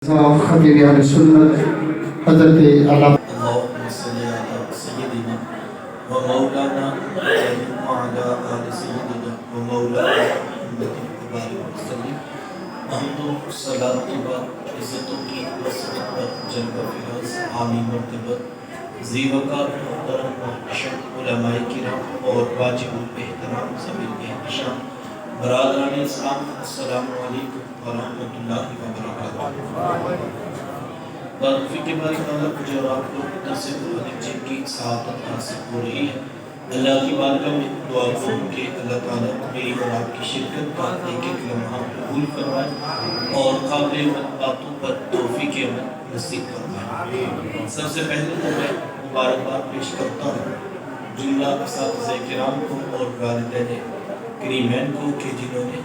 خطیب اہل سنت حضرت علامہ اللهم صل على سيدنا ومولانا محمد وعلى آل سيدنا ومولانا محمد وبارك وسلم حمد و صلاۃ و عزتوں کی وسعت پر جلوہ فراز عامی مرتبہ ذی وقار محترم محتشم علماء کرام اور واجب الاحترام ذوی احتشام برادران اسلام، السلام علیکم ورحمۃ اللہ وبرکاتہ۔ بارفی کے بارے تعالیٰ مجھے اور آپ کو درس قرآن جن کی سعادت حاصل ہو رہی ہے، اللہ کی بارگاہ میں دعا کروں کہ اللہ تعالیٰ میری اور آپ کی شرکت کا ایک ایک لمحہ قبول فرمائے اور قابل باتوں پر توفیق عمل نصیب فرمائے۔ سب سے پہلے تو میں مبارکباد پیش کرتا ہوں جملہ اساتذہ کرام کو اور والدین کریمین کو کہ جنہوں نے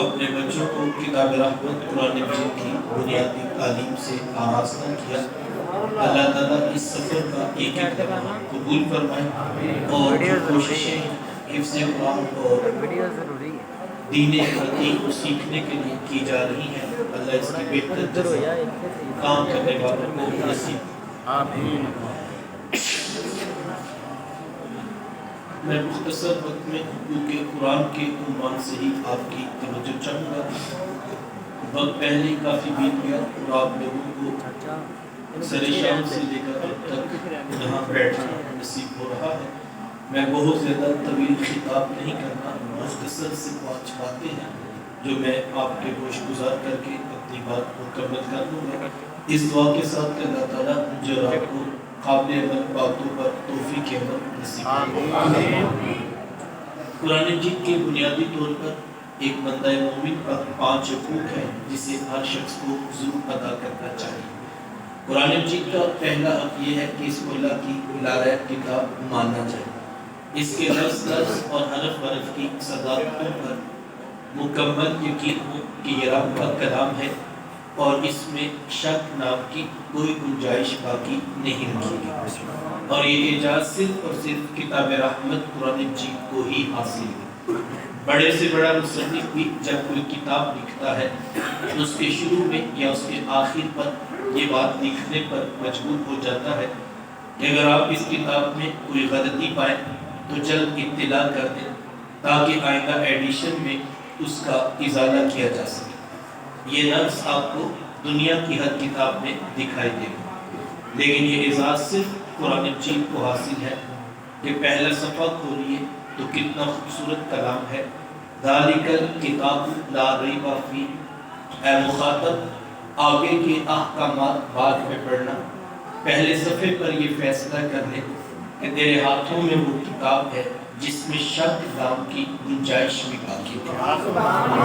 اپنے بچوں کو کتاب رحمت قرآن مجید کی بنیادی تعلیم سے آراستہ کیا۔ اللہ تعالیٰ اس سفر کا ایک ایک لمحہ قبول فرمائے اور جو کوششیں حفظ قرآن اور دین حقیقی کو سیکھنے کے لیے کی جا رہی ہیں، اللہ اس کی بہتر جزا کام کرنے والوں کو نصیب آمین۔ میں مختصر وقت میں کیونکہ قرآن کے عنوان سے ہی آپ کی توجہ چاہوں گا۔ وقت پہلے ہی کافی بیت گیا اور آپ لوگوں کو سر شام سے لے کر اب تک یہاں بیٹھنا نصیب ہو رہا ہے۔ میں بہت زیادہ طویل خطاب نہیں کرنا، مختصر سے 5 باتیں ہیں جو میں آپ کے گوش گزار کر کے اپنی بات مکمل کر دوں گا، اس دعا کے ساتھ کہ اللہ تعالیٰ مجھے اور آپ کو قابل عمل باتوں پر توفیق عمل نصیب فرمائے۔ قرآن مجید کے بنیادی طور پر ایک بندہ مومن پر 5 حقوق ہیں جسے ہر شخص کو ضرور ادا کرنا چاہیے۔ قرآن مجید کا پہلا حق یہ ہے کہ اس کو اللہ کی لایا کتاب ماننا چاہیے، اس کے لفظ اور حرف حرف کی صداقتوں پر مکمل یقین ہو کہ یہ رب کا کلام ہے اور اس میں شک نام کی کوئی گنجائش باقی نہیں رکھی گئی، اور یہ اعجاز صرف اور صرف کتاب رحمت قرآن مجید کو ہی حاصل ہے۔ بڑے سے بڑا مصنف بھی جب کوئی کتاب لکھتا ہے تو اس کے شروع میں یا اس کے آخر پر یہ بات لکھنے پر مجبور ہو جاتا ہے کہ اگر آپ اس کتاب میں کوئی غلطی پائیں تو جلد اطلاع کر دیں تاکہ آئندہ ایڈیشن میں اس کا ازالہ کیا جا سکے۔ یہ نفس آپ کو دنیا کی ہر کتاب میں دکھائی دے گا، لیکن یہ اعزاز صرف قرآن مجید کو حاصل ہے کہ پہلا صفحہ کھولیے تو کتنا خوبصورت کلام ہے۔ ذالک الکتاب لا ریب فیہ، اے مخاطب آگے کے احکامات بعد میں پڑھنا، پہلے صفحے پر یہ فیصلہ کر لے کہ تیرے ہاتھوں میں وہ کتاب ہے جس میں شک نام کی گنجائش بھی باقی ہے،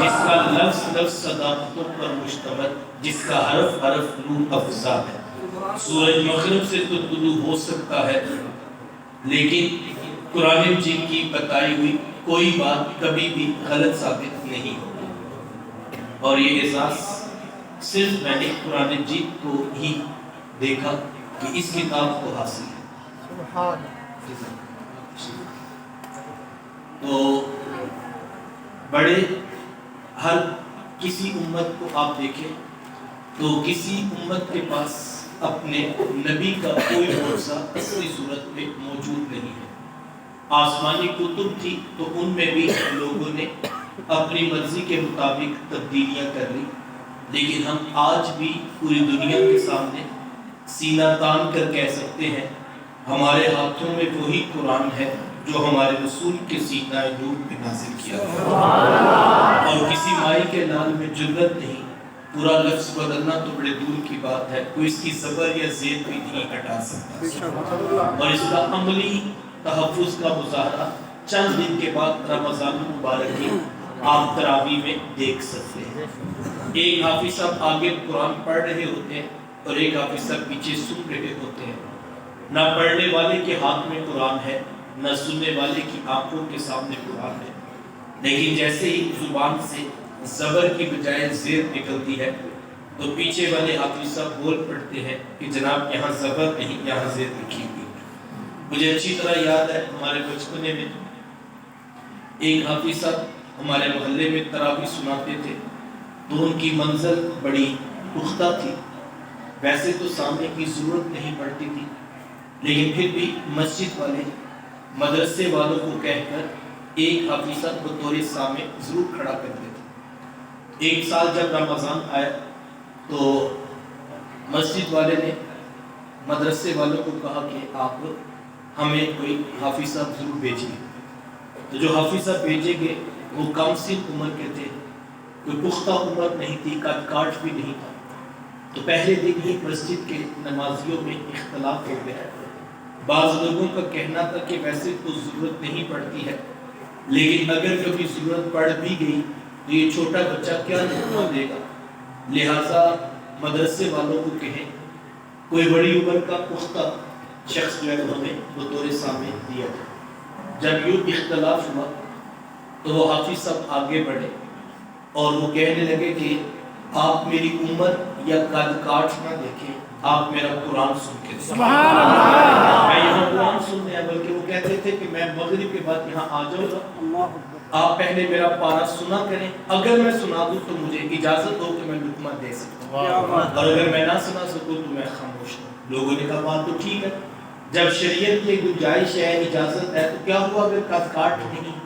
جس کا لفظ صداقتوں پر مشتمل، جس کا حرف حرف نور افزا ہے۔ سورج مغرب سے تو طلوع ہو سکتا ہے لیکن قرآن مجید کی بتائی ہوئی کوئی بات کبھی بھی غلط ثابت نہیں ہوگی، اور یہ احساس صرف میں نے قرآن مجید کو ہی دیکھا کہ اس کتاب کو حاصل ہے۔ تو بڑے ہر کسی امت کو آپ دیکھیں تو کسی امت کے پاس اپنے نبی کا کوئی معجزہ اصلی صورت میں موجود نہیں ہے۔ آسمانی کتب تھی تو ان میں بھی لوگوں نے اپنی مرضی کے مطابق تبدیلیاں کر لی، لیکن ہم آج بھی پوری دنیا کے سامنے سینہ تان کر کہہ سکتے ہیں ہمارے ہاتھوں میں وہی قرآن ہے جو ہمارے رسول کے سینہ نور پہ نازل کیا گیا، اور کسی مائی کے نال میں جرت نہیں، پورا لفظ بدلنا تو بڑے دور کی بات ہے، کوئی اس کی زبر یا زیر بھی نہیں ہٹا سکتا، اور اس کا عملی تحفظ کا مظاہرہ چند دن کے بعد رمضان المبارک کی آپ تراویح میں دیکھ سکتے ہیں۔ ایک حافظ صاحب آگے قرآن پڑھ رہے ہوتے ہیں اور ایک حافظ صاحب پیچھے سن رہے ہوتے ہیں، نہ پڑھنے والے کے ہاتھ میں قرآن ہے نہ سننے والے کی آنکھوں کے سامنے قرآن ہے، لیکن جیسے ہی زبان سے زبر کی بجائے زیر نکلتی ہے تو پیچھے والے حافظ صاحب بول پڑتے ہیں کہ جناب یہاں زبر نہیں، یہاں زیر لکھی ہوئی۔ مجھے اچھی طرح یاد ہے ہمارے بچپنے میں ایک حافظ صاحب ہمارے محلے میں تراویح سناتے تھے تو ان کی منزل بڑی پختہ تھی، ویسے تو سامنے کی ضرورت نہیں پڑتی تھی، لیکن پھر بھی مسجد والے مدرسے والوں کو کہہ کر ایک حافظ صاحب بطور سامع ضرور کھڑا کرتے تھے۔ ایک سال جب رمضان آیا تو مسجد والے نے مدرسے والوں کو کہا کہ آپ ہمیں کوئی حافظ صاحب ضرور بھیجیے۔ تو جو حافظ صاحب بھیجے گئے وہ کم سن عمر کے تھے، کوئی پختہ عمر نہیں تھی، قد کاٹ بھی نہیں تھا۔ تو پہلے دن ہی مسجد کے نمازیوں میں اختلاف ہو گیا۔ بعض لوگوں کا کہنا تھا کہ ویسے تو ضرورت نہیں پڑتی ہے، لیکن اگر کبھی ضرورت پڑ بھی گئی تو یہ چھوٹا بچہ کیا لقمہ دے گا، لہٰذا مدرسے والوں کو کہیں کوئی بڑی عمر کا پختہ شخص جو ہے ہمیں بطور سامع دیا جائے۔ جب یوں اختلاف ہوا تو وہ حافظ صاحب آگے بڑھے اور وہ کہنے لگے کہ آپ میری عمر یا قد کاٹ نہ دیکھیں، آپ میرا قرآن سن کے دیکھیں۔ میں یہاں قرآن سننے آیا، بلکہ وہ کہتے تھے کہ میں مغرب کے بعد یہاں آ جاؤں گا، آپ پہلے میرا پارا سنا کریں، اگر میں سنا دوں تو مجھے اجازت ہو کہ میں لقمہ دے سکتا ہوں، اور اگر میں نہ سنا سکوں تو میں خاموش ہوں۔ لوگوں نے کہا بات تو ٹھیک ہے، جب شریعت کی گنجائش ہے، اجازت ہے، تو کیا ہوا اگر قد کاٹ نہیں؟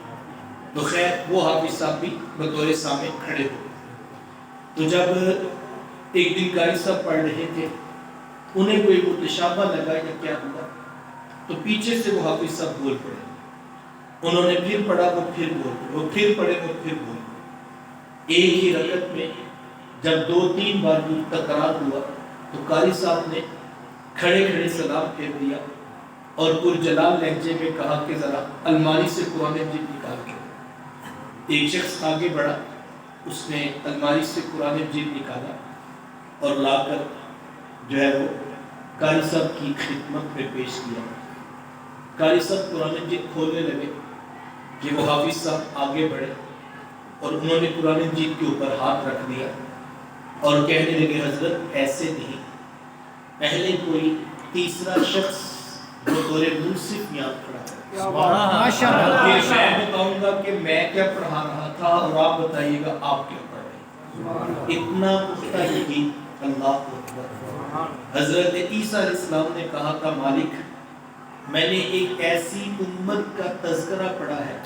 تو خیر وہ حافظ صاحب بھی بطور سامع کھڑے ہو۔ تو جب ایک دن قاری صاحب پڑھ رہے تھے، انہیں کوئی متشابہ لگا یا کیا ہوا، تو پیچھے سے وہ حافظ صاحب بول پڑے، انہوں نے پھر پڑھا، وہ پھر بول پڑے، وہ پھر پڑھے، وہ پھر بول پڑے۔ ایک ہی رکعت میں جب 2-3 بار بھی تکرار ہوا تو قاری صاحب نے کھڑے کھڑے سلام پھیر دیا اور پرجلال لہجے میں کہا کہ ذرا الماری سے قرآن مجید نکال کے۔ ایک شخص آگے بڑھا، اس نے الماری سے قرآن مجید نکالا اور لا کر جو ہے وہ قاری صاحب کی خدمت میں پیش کیا۔ قاری صاحب قرآن مجید کھولنے لگے کہ وہ حافظ صاحب آگے بڑھے اور انہوں نے قرآن مجید کے اوپر ہاتھ رکھ دیا اور کہنے لگے حضرت ایسے نہیں، پہلے کوئی تیسرا شخص بطور منصف یہاں کھڑا ہے، میں بتاؤں گا کہ میں کیا پڑھا رہا تھا اور آپ بتائیے گا آپ کیا پڑھ رہے ہیں۔ اتنا پختہ یقین، اللہ اکبر۔ حضرت عیسیٰ علیہ السلام نے کہا تھا مالک میں نے ایک ایسی امت کا تذکرہ پڑھا ہے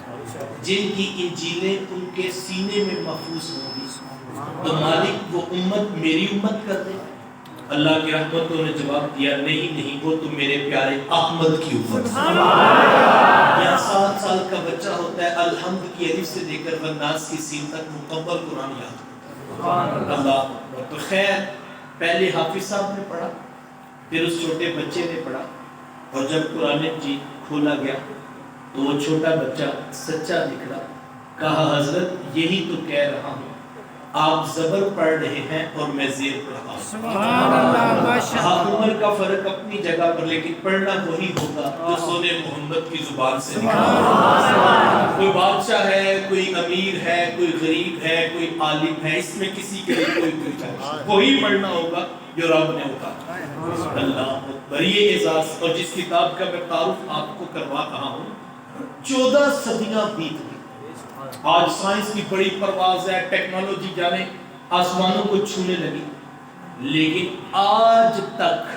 جن کی انجیلیں ان کے سینے میں محفوظ ہوں گی، تو مالک وہ امت میری امت کر دے۔ اللہ کی رحمتوں نے جواب دیا نہیں، وہ تو میرے پیارے احمد کی امت ہے۔ یہاں 7 سال کا بچہ ہوتا ہے، الحمد کی الف سے لے کر والناس کی سین تک مکمل قرآن یاد ہوتا ہے۔ اللہ اکبر۔ تو خیر پہلے حافظ صاحب نے پڑھا، پھر اس چھوٹے بچے نے پڑھا، اور جب قرآن مجید کھولا گیا تو وہ چھوٹا بچہ سچا نکلا۔ کہا حضرت یہی تو کہہ رہا ہوں، آپ زبر پڑھ رہے ہیں اور میں زیر پڑھ رہا ہوں۔ سبحان اللہ۔ عمر کا فرق اپنی جگہ پر، لیکن پڑھنا وہی ہوگا جو سونے محمد کی زبان سے نکلا۔ کوئی بادشاہ ہے، کوئی امیر ہے، کوئی غریب ہے، کوئی عالم ہے، اس میں کسی کے لیے کوئی گنجائش، وہی پڑھنا ہوگا جو رب نے اتارا۔ اللہ اکبر۔ یہ اعزاز اور جس کتاب کا میں تعارف آپ کو کروا رہا ہوں، 14 صدیاں بیت گئی۔ آج سائنس کی بڑی پرواز ہے، ٹیکنالوجی جانے آسمانوں کو چھونے لگی، لیکن آج تک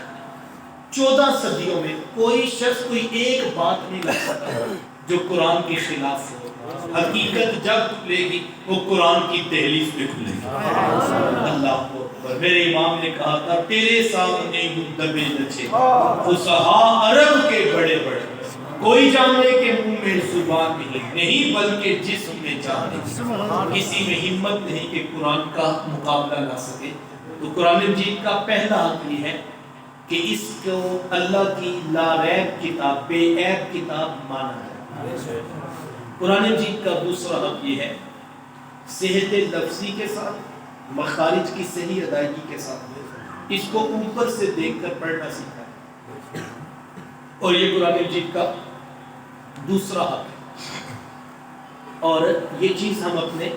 14 صدیوں میں کوئی شخص کوئی ایک بات نہیں لگ سکتا جو قرآن کے خلاف ہو۔ حقیقت جب کھلے گی وہ قرآن کی تحلیف پہ کھلے گی۔ اللہ اکبر۔ میرے امام نے کہا تھا تیرے سامنے یوں دبے نچے فصحاء عرب کے بڑے بڑے، کوئی جانے کے منہ میں زبان نہیں بلکہ جسم میں جان ہے، کسی میں ہمت نہیں کہ قرآن کا مقابلہ نہ سکے۔ تو قرآن مجید کا پہلا حق یہ ہے کہ اس کو اللہ کی لا ریب کتاب، بے عیب کتاب مانا ہے۔ قرآن مجید کا دوسرا حق یہ ہے صحت لفظی کے ساتھ، مخارج کی صحیح ادائیگی کے ساتھ، اس کو اوپر سے دیکھ کر پڑھنا سیکھا ہے، اور یہ قرآن مجید کا دوسرا حق ہے۔ اور یہ چیز ہم اپنے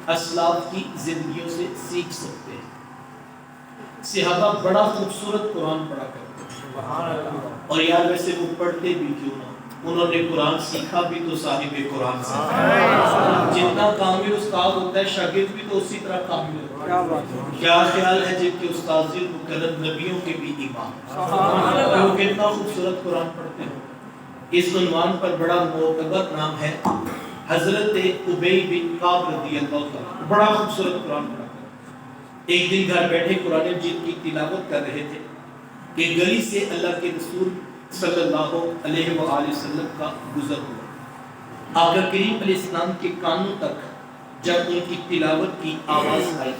اسلاف کی زندگیوں سے سیکھ سکتے ہیں۔ صحابہ بڑا خوبصورت قرآن پڑھا کرتے ہیں، اور یار ویسے وہ پڑھتے بھی کیوں نہ، انہوں نے قرآن سیکھا بھی تو صاحب قرآن سے۔ جتنا کامل استاد ہوتا ہے شاگرد بھی تو اسی طرح کامل ہوتا ہے۔ کیا خیال ہے جن کے استاذ مکرم نبیوں کے بھی امام، وہ کتنا خوبصورت قرآن پڑھتے ہیں۔ اس عنوان پر بڑا معتبر نام ہے حضرت ابی بن کعب رضی اللہ عنہ، بڑا خوبصورت قرآن پڑھتے ہیں۔ ایک دن گھر بیٹھے قرآن مجید کی تلاوت کر رہے تھے کہ گلی سے اللہ کے رسول صلی اللہ علیہ وآلہ وسلم کا گزر ہوا۔ آقا کریم علیہ السلام کے کانوں تک جب ان کی تلاوت کی آواز آئی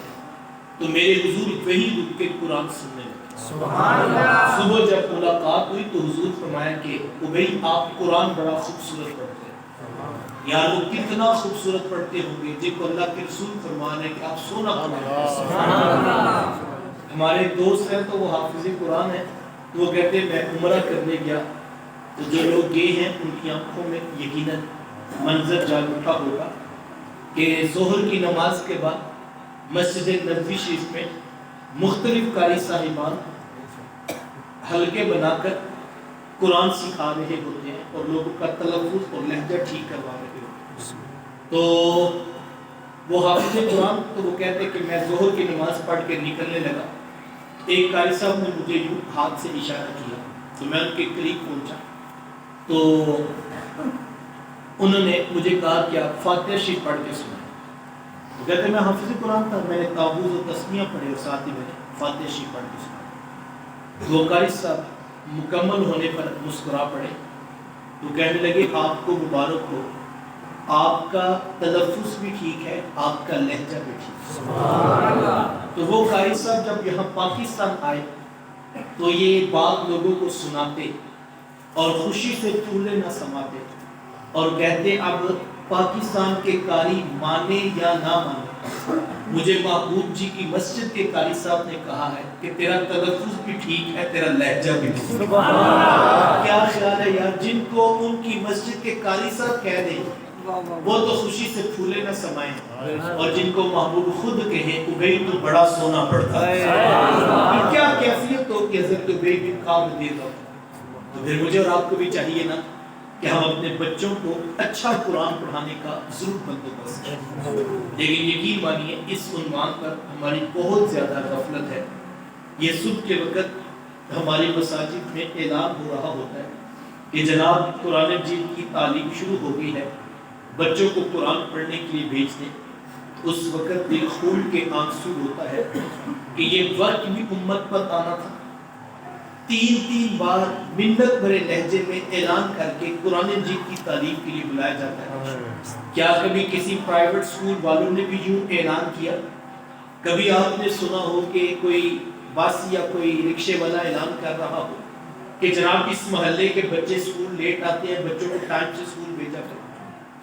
تو میرے حضور وہی رک کے قرآن سننے لگے۔ سبحان اللہ۔ صبح جب ملاقات ہوئی تو حضور فرمایا کہ ابی آپ قرآن بڑا خوبصورت پڑھتے ہیں، یار وہ کتنا خوبصورت پڑھتے ہوں گے جن کو اللہ کے رسول فرمان ہے کہ آپ سونا پڑھیں۔ ہمارے دوست ہیں تو وہ حافظ قرآن ہیں، تو وہ کہتے ہیں میں عمرہ کرنے گیا تو جو لوگ گئے ہیں ان کی آنکھوں میں یقیناً منظر جاگ اٹھا ہوگا کہ ظہر کی نماز کے بعد مسجد نبوی شریف میں مختلف قاری صاحبان حلقے بنا کر قرآن سکھا رہے ہوتے ہیں اور لوگوں کا تلفظ اور لہجہ ٹھیک کروا رہے ہوتے ہیں۔ تو وہ حافظ قرآن تو وہ کہتے ہیں کہ میں ظہر کی نماز پڑھ کے نکلنے لگا، ایک قاری صاحب نے مجھے یوں ہاتھ سے اشارہ کیا تو میں ان کے قریب پہنچا تو انہوں نے مجھے کہا کہ آپ فاتحہ شریف پڑھ کے سنائیں۔ وہ کہتے ہیں میں حافظ قرآن تھا، میں نے تعوذ و تسمیہ پڑھے اور ساتھ ہی میں نے فاتحہ شریف پڑھ کے سنایا۔ وہ قاری صاحب مکمل ہونے پر مسکرا پڑے تو کہنے لگے آپ کو مبارک ہو، آپ کا تلفظ بھی ٹھیک ہے، آپ کا لہجہ بھی ٹھیک ہے۔ تو وہ قاری صاحب جب یہاں پاکستان آئے تو یہ بات لوگوں کو سناتے اور خوشی سے چولہے نہ سماتے اور کہتے اب پاکستان کے قاری مانے یا نہ مانے، مجھے محبوب جی کی مسجد کے قاری صاحب نے کہا ہے کہ تیرا تلفظ بھی ٹھیک ہے، تیرا لہجہ بھی ٹھیک ہے۔ کیا خیال ہے یار، جن کو ان کی مسجد کے قاری صاحب کہہ دیں وہ تو خوشی سے پھولے نہ سمائیں، اور جن کو محبوب خود کہیں ابی تو بڑا سونا پڑتا ہے۔ کیا کیفیت ہو کہ حضرت ابی بن کعب رضی اللہ عنہ۔ تو پھر مجھے اور آپ کو بھی چاہیے نا کہ ہم اپنے بچوں کو اچھا قرآن پڑھانے کا ضرور بندوبست کریں، لیکن یقین مانیے اس عنوان پر ہماری بہت زیادہ غفلت ہے۔ یہ صبح کے وقت ہماری مساجد میں اعلان ہو رہا ہوتا ہے کہ جناب قرآن مجید کی تعلیم شروع ہو گئی ہے، بچوں کو قرآن پڑھنے کے لیے بھیج دیں۔ اس وقت دل خون کے آنسو ہوتا ہے کہ یہ وقت بھی امت پر آنا تھا۔ تین بار منت بھرے لہجے میں اعلان کر کے قرآن مجید کی تعلیم کے لیے بلایا جاتا ہے۔ کیا کبھی کسی پرائیویٹ اسکول والوں نے بھی یوں اعلان کیا؟ کبھی آپ نے سنا ہو کہ کوئی بس یا کوئی رکشے والا اعلان کر رہا ہو کہ جناب اس محلے کے بچے اسکول لیٹ آتے ہیں، بچوں کو ٹائم سے اسکول بھیجا کریں؟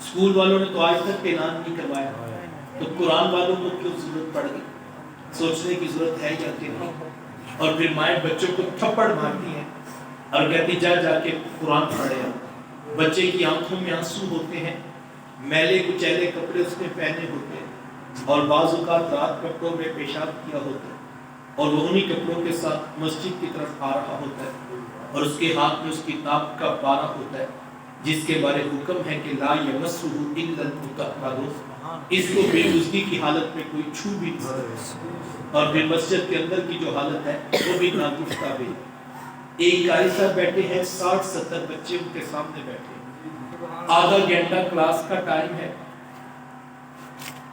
اسکول والوں نے تو آج تک اعلان نہیں کروایا، تو قرآن والوں کو کیوں ضرورت پڑ گئی؟ سوچنے کی ضرورت ہے یا کہ نہیں؟ اور پھر مائیں بچوں کو تھپڑ مارتی ہیں اور کہتی جا کے قرآن پڑھے۔ بچے کی آنکھوں میں آنسو ہوتے ہیں، میلے کچیلے کپڑے اس نے پہنے ہوتے ہیں اور بعض اوقات رات کپڑوں میں پیشاب کیا ہوتا ہے اور وہ انہی کپڑوں کے ساتھ مسجد کی طرف آ رہا ہوتا ہے اور اس کے ہاتھ میں اس کتاب کا پارہ ہوتا ہے جس کے بارے حکم ہے کہ لا یمسہ الا المطہرون، اس کو بے وضوئی کی حالت میں کوئی چھو بھی نہیں سکتا۔ اور پھر مسجد کے اندر کی جو حالت ہے وہ بھی ناگفتہ بھی۔ ایک قاری صاحب بیٹھے ہیں، 60-70 بچے ان کے سامنے بیٹھے ہیں، آدھا گھنٹہ کلاس کا ٹائم ہے۔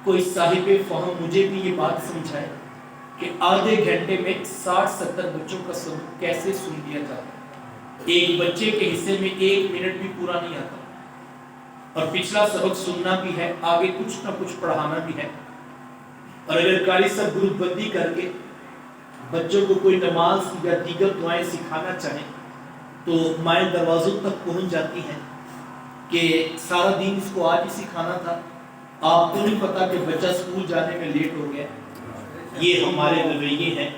کوئی صاحب فہم مجھے بھی یہ بات سمجھائے کہ آدھے گھنٹے میں 60-70 بچوں کا سبق کیسے سن لیا جاتا ہے؟ ایک بچے کے حصے میں 1 منٹ بھی پورا نہیں آتا، اور پچھلا سبق سننا بھی ہے، آگے کچھ نہ کچھ پڑھانا بھی ہے۔ اور اگر قاری صاحب گروپ بندی کر کے بچوں کو کوئی نماز یا دیگر دعائیں سکھانا چاہیں تو مائیں دروازوں تک پہنچ جاتی ہیں کہ سارا دن اس کو آج ہی سکھانا تھا، آپ کو نہیں پتا کہ بچہ اسکول جانے میں لیٹ ہو گیا۔ یہ ہمارے رویے ہیں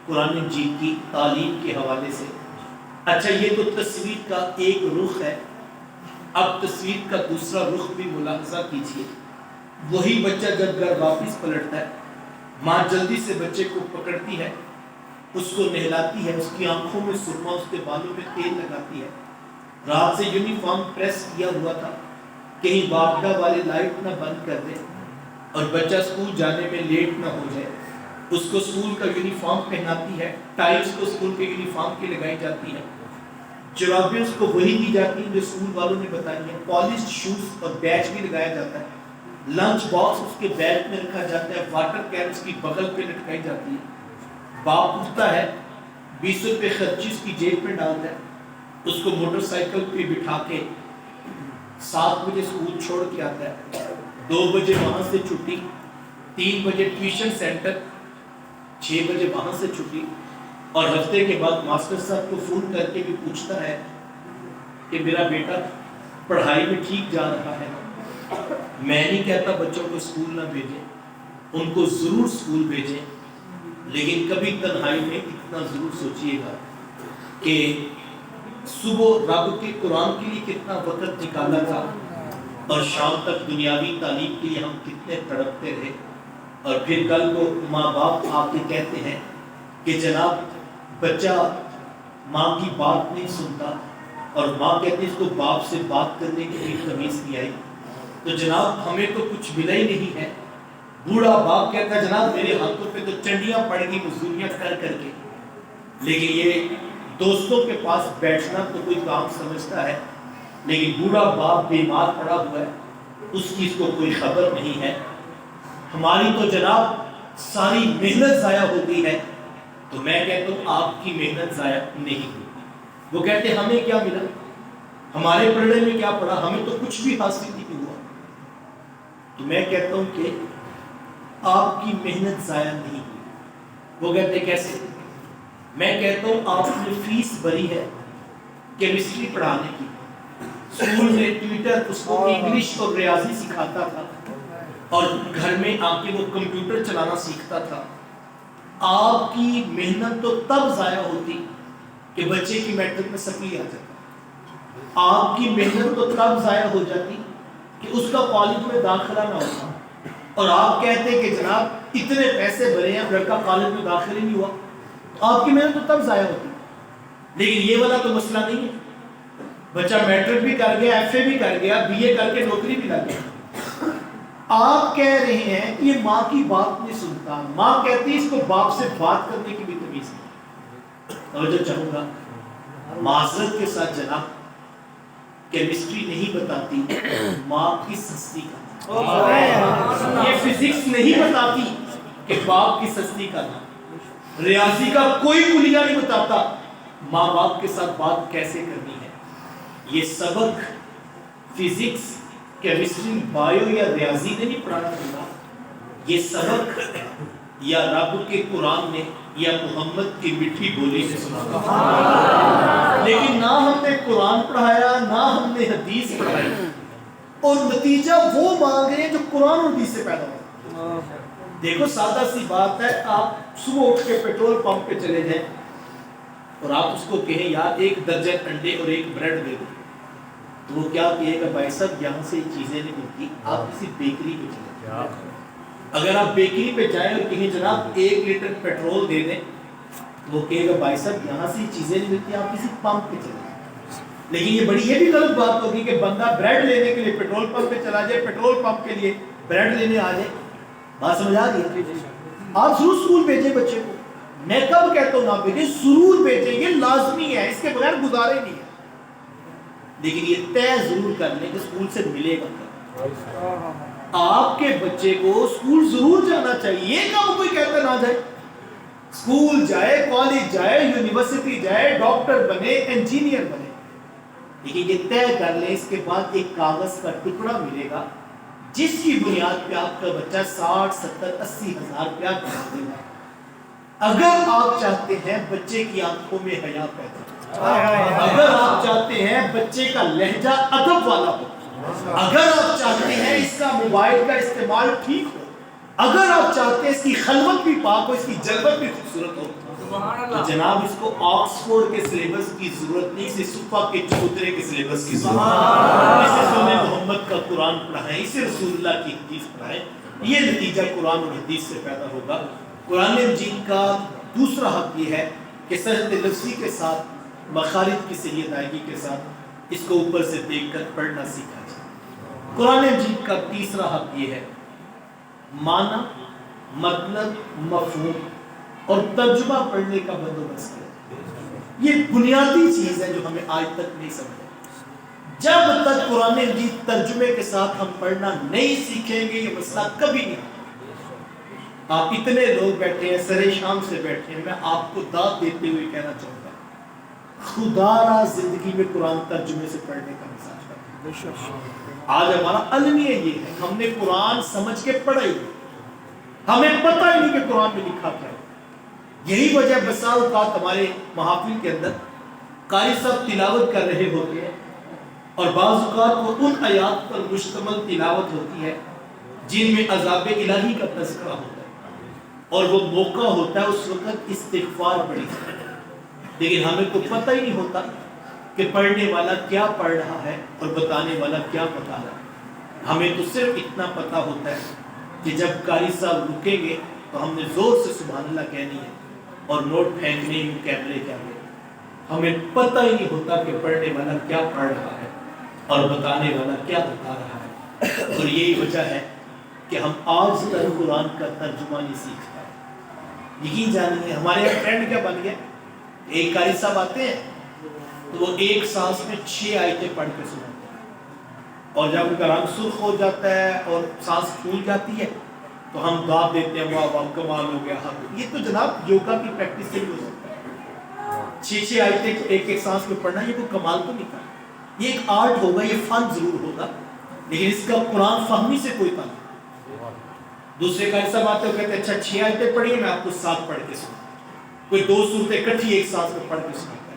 قرآن مجید کی تعلیم کے حوالے سے۔ اچھا، یہ تو تصویر کا ایک رخ ہے، اب تصویر کا دوسرا رخ بھی ملاحظہ کیجیے۔ وہی بچہ جب گھر واپس پلٹتا ہے، ماں جلدی سے بچے کو پکڑتی ہے، اس کو نہلاتی ہے، اس کی آنکھوں میں سرما، اس کے بالوں میں تیل لگاتی ہے۔ رات سے یونیفارم پریس کیا ہوا تھا، کہیں باپڈا والے لائٹ نہ بند کر دے اور بچہ اسکول جانے میں لیٹ نہ ہو جائے۔ اس کو اسکول کا یونیفارم پہناتی ہے، ٹائز کو اسکول کے یونیفارم کی لگائی جاتی ہے، جرابیں اس کو وہی دی جاتی ہیں جو اسکول والوں نے بتائی ہیں، پالشڈ شوز اور بیج بھی لگایا جاتا ہے، لنچ باکس اس کے بیگ میں رکھا جاتا ہے، واٹر کین اس کی بغل پہ لٹکائی جاتی ہے، باپ اٹھتا ہے 20 روپے خرچی اس کی جیب میں ڈالتا ہے، اس کو موٹر سائیکل پہ بٹھا کے 7 بجے اسکول چھوڑ کے آتا ہے، 2 بجے وہاں سے چھٹی، 3 بجے ٹیوشن سینٹر، 6 بجے وہاں سے چھٹی، اور ہفتے کے بعد ماسٹر صاحب کو فون کر کے بھی پوچھتا ہے کہ میرا بیٹا پڑھائی میں ٹھیک جا رہا ہے۔ میں نہیں کہتا بچوں کو اسکول نہ بھیجیں، ان کو ضرور اسکول بھیجیں، لیکن کبھی تنہائی میں اتنا ضرور سوچئے گا کہ صبح رب کے قرآن کے لیے کتنا وقت نکالا تھا اور شام تک دنیاوی تعلیم کے لیے ہم کتنے تڑپتے رہے، اور پھر کل کو ماں باپ آ کے کہتے ہیں کہ جناب بچہ ماں کی بات نہیں سنتا، اور ماں کہتی ہے اس کو باپ سے بات کرنے کی بھی تمیز نہیں آئی، تو جناب ہمیں تو کچھ ملا ہی نہیں ہے۔ بوڑھا باپ کہتا ہے جناب میرے ہاتھوں پہ تو چنڈیاں پڑ گئی مزدوریاں کر کر کے، لیکن یہ دوستوں کے پاس بیٹھنا تو کوئی کام سمجھتا ہے، لیکن بوڑھا باپ بیمار پڑا ہوا ہے، اس کی اس کو کوئی خبر نہیں ہے۔ ہماری تو جناب ساری محنت ضائع ہو گئی ہے، تو میں کہتا ہوں آپ کی محنت ضائع نہیں ہوئی۔ وہ کہتے ہیں ہمیں کیا ملا، ہمارے پڑھنے میں کیا پڑا، ہمیں تو کچھ بھی حاصل نہیں ہوا۔ تو میں کہتا ہوں کہ آپ کی محنت ضائع نہیں ہوئی۔ وہ کہتے ہیں کیسے؟ میں کہتا ہوں آپ نے فیس بھری ہے کیمسٹری پڑھانے کی، اسکول میں ٹیوٹر اس کو انگلش اور ریاضی سکھاتا تھا، اور گھر میں آ کے وہ کمپیوٹر چلانا سیکھتا تھا۔ آپ کی محنت تو تب ضائع ہوتی کہ بچے کی میٹرک میں سپلی آ جاتی، آپ کی محنت تو تب ضائع ہو جاتی کہ اس کا کالج میں داخلہ نہ ہوتا، اور آپ کہتے کہ جناب اتنے پیسے بھرے ہیں لڑکا کالج میں داخل ہی نہیں ہوا، تو آپ کی محنت تو تب ضائع ہوتی۔ لیکن یہ والا تو مسئلہ نہیں ہے، بچہ میٹرک بھی کر گیا، ایف اے بھی کر گیا، بی اے کر کے نوکری بھی لگ گیا، آپ کہہ رہے ہیں کہ یہ ماں کی بات نہیں سنتا، ماں کہتی ہے اس کو باپ سے بات کرنے کی بھی تمیز نہیں۔ توجہ چاہوں گا معذرت کے ساتھ جناب، کیمسٹری نہیں بتاتی ماں کی سستی کا، یہ فزکس نہیں بتاتی کہ باپ کی سستی کا، ریاضی کا کوئی کلیہ نہیں بتاتا ماں باپ کے ساتھ بات کیسے کرنی ہے۔ یہ سبق فزکس، کیمسٹری، بایو یا ریاضی نے نہیں پڑھانا ہوگا، یہ سبق یا رب کے قرآن نے یا محمد کی میٹھی بولی سے سنانا۔ لیکن نہ ہم نے قرآن پڑھایا، نہ ہم نے حدیث پڑھائی، اور نتیجہ وہ مانگ رہے ہیں جو قرآن اور حدیث سے پیدا ہو۔ دیکھو سادہ سی بات ہے، آپ صبح اٹھ کے پیٹرول پمپ پہ چلے جائیں اور آپ اس کو کہیں یار 1 درجن انڈے اور 1 بریڈ دے دو، تو وہ کیا کہے گا بھائی صاحب یہاں سے چیزیں نہیں ملتی، آپ کسی بیکری پہ چلے جائیں۔ اگر آپ بیکری پہ جائیں اور کہیں جناب 1 لیٹر پیٹرول دے دیں، وہ کہے گا بھائی صاحب یہاں سے چیزیں نہیں ملتی، آپ کسی پمپ پہ چلے جائیں۔ لیکن یہ بھی غلط بات ہوگی کہ بندہ بریڈ لینے کے لیے پیٹرول پمپ پہ چلا جائے، پیٹرول پمپ کے لیے بریڈ لینے آ جائے۔ بات سمجھا دی؟ آپ ضرور اسکول بھیجیں بچے کو، میں کب کہتا ہوں نہ بھیجیں، ضرور بھیجیں، یہ لازمی ہے، اس کے بغیر گزارے نہیں ہے، لیکن یہ طے ضرور کر لیں کہ اسکول سے ملے گا۔ آپ کے بچے کو اسکول ضرور جانا چاہیے، یہ کب کوئی کہتا نہ جائے، اسکول جائے، کالج جائے، یونیورسٹی جائے، ڈاکٹر بنے، انجینئر بنے، لیکن یہ طے کر لیں اس کے بعد ایک کاغذ کا ٹکڑا ملے گا جس کی بنیاد پہ آپ کا بچہ 60، 70، 80 ہزار روپیہ کما دے گا۔ اگر آپ چاہتے ہیں بچے کی آنکھوں میں حیا پیدا ہو، اگر آپ چاہتے ہیں بچے کا لہجہ ادب والا ہو، اگر آپ چاہتے ہیں اس کا موبائل کا استعمال ٹھیک ہو، اگر آپ چاہتے ہیں اس کی خلوت بھی پاک ہو، اس کی جلوت بھی خوبصورت ہو، تو جناب اس کو آکسفورڈ کے سلیبس کی ضرورت نہیں، اسے صفحہ کے چوترے کے سلیبس کی ضرورت ہے۔ اسے سنت محمد کا قرآن پڑھائیں، اسے رسول اللہ کی حدیث پڑھائیں، یہ نتیجہ قرآن اور حدیث سے پیدا ہوگا۔ قرآن مجید کا دوسرا حق یہ ہے کہ صحت لفظی کے ساتھ، مخارج کی صحیح ادائیگی کے ساتھ اس کو اوپر سے دیکھ کر پڑھنا سیکھا جائے۔ قرآن مجید کا تیسرا حق یہ ہے معنی مطلب، مفہوم اور ترجمہ پڑھنے کا بندوبست کریں۔ یہ بنیادی چیز ہے جو ہمیں آج تک نہیں سمجھا۔ جب تک قرآن مجید ترجمے کے ساتھ ہم پڑھنا نہیں سیکھیں گے یہ مسئلہ کبھی نہیں۔ آپ اتنے لوگ بیٹھے ہیں، سر شام سے بیٹھے ہیں، میں آپ کو داد دیتے ہوئے کہنا چاہوں گا خدا را زندگی میں قرآن ترجمے سے پڑھنے کا مزاج کریں۔ آج ہمارا المیہ یہ ہے، ہم نے قرآن سمجھ کے پڑھا ہی نہیں، ہمیں پتہ ہی نہیں کہ قرآن میں لکھا کیا ہے۔ یہی وجہ بسا اوقات ہمارے محافل کے اندر قاری صاحب تلاوت کر رہے ہوتے ہیں اور بعض اوقات وہ ان آیات پر مشتمل تلاوت ہوتی ہے جن میں عذاب الہی کا تذکرہ ہوتا ہے اور وہ موقع ہوتا ہے اس وقت استغفار پڑھی جائے، لیکن ہمیں تو پتہ ہی نہیں ہوتا کہ پڑھنے والا کیا پڑھ رہا ہے اور بتانے والا کیا بتا رہا ہے۔ ہمیں تو صرف اتنا پتہ ہوتا ہے کہ جب قاری صاحب رکیں گے تو ہم نے زور سے سبحان اللہ کہنی ہے اور نوٹ پھینکنے ہوں کیمرے کے آگے۔ ہمیں پتہ ہی نہیں ہوتا کہ پڑھنے والا کیا پڑھ رہا ہے اور بتانے والا کیا بتا رہا ہے، اور یہی وجہ ہے کہ ہم آج تک قرآن کا ترجمہ نہیں سیکھ پائے۔ یقین جانیے ہمارے یہاں ٹرینڈ کیا بن گیا، ایک قاری صاحب آتے ہیں تو وہ ایک سانس میں 6 آیتیں پڑھ کے سناتے ہیں، اور جب ان کا رنگ سرخ ہو جاتا ہے اور سانس پھول جاتی ہے تو ہم دعا دیتے ہیں واہ واہ کمال ہو گیا۔ یہ تو جناب یوگا کی پریکٹس سے بھی ہو سکتا ہے، 6 آیتیں ایک ایک سانس میں پڑھنا، یہ کوئی کمال تو نہیں تھا۔ یہ ایک آرٹ ہوگا، یہ فن ضرور ہوگا، لیکن اس کا قرآن فہمی سے کوئی تعلق۔ دوسرے قاری صاحب آتے ہو کہتے ہیں اچھا 6 آیتیں پڑھیے، میں آپ کو 7 پڑھ کے سناتا ہوں، کوئی 2 سورتیں اکٹھی ایک سانس میں پڑھ کے سناتا ہے۔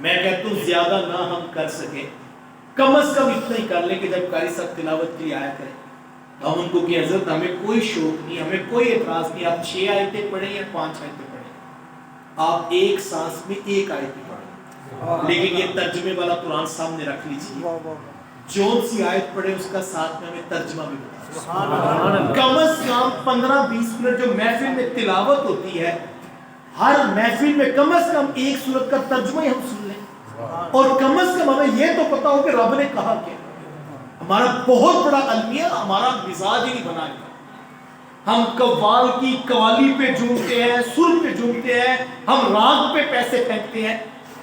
میں کہتا ہوں زیادہ نہ ہم کر سکیں، کم از کم اتنا ہی کر لیں کہ جب قاری صاحب تلاوت کے لیے آیا کریں تو ہم ان کو کہ حضرت ہمیں کوئی شوق نہیں، ہمیں کوئی اعتراض نہیں، آپ 6 آیتیں پڑھیں یا 5 آیتیں پڑھیں، آپ ایک سانس میں ایک آیت پڑھیں، لیکن یہ ترجمے والا قرآن سامنے رکھ لیجیے، جون سی آیت پڑھے اس کا ساتھ میں ہمیں ترجمہ بھی بتا، کم از کم 15-20 منٹ جو محفل میں تلاوت ہوتی ہے، ہر محفل میں کم از کم ایک سورت کا ترجمہ ہی ہم سن لیں، اور کم از کم ہمیں یہ تو پتا ہو کہ رب نے کہا کیا۔ ہمارا بہت بڑا المیہ ہمارا مزاج ہی نہیں بنا گیا، ہم قوال کی قوالی پہ جھومتے ہیں، سر پہ جھومتے ہیں، ہم راگ پہ پیسے پھینکتے ہیں،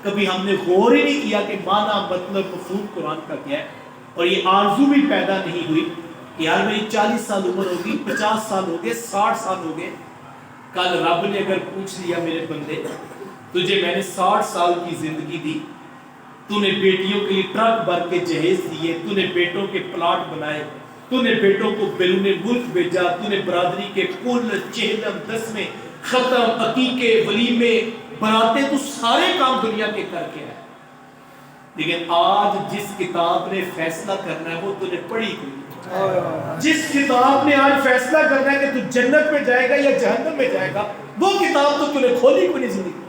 کبھی ہم نے غور ہی نہیں کیا کہ معنی مطلب مفہوم قرآن کا کیا ہے۔ اور یہ آرزو بھی پیدا نہیں ہوئی کہ یار میری 40 سال عمر ہوگی، 50 سال ہو گئے، 60 سال ہو گئے، کل رب نے اگر پوچھ لیا میرے بندے تجھے میں نے 60 سال کی زندگی دی، تو نے بیٹیوں کے لیے ٹرک بھر کے جہیز دیے، تو نے بیٹوں کے پلاٹ بنائے، تو نے بیٹوں کو بیرون ملک بھیجا، تو نے برادری کے کل چہلم دسمیں ختم عقیقے ولیمے بناتے، تو سارے کام دنیا کے کر کے آئے، لیکن آج جس کتاب نے فیصلہ کرنا ہے وہ تو نے پڑھی کوئی، جس کتاب نے آج فیصلہ کرنا ہے کہ تو جنت میں جائے گا یا جہنم میں جائے گا، وہ کتاب تو نے کھولی کوئی نہیں زندگی۔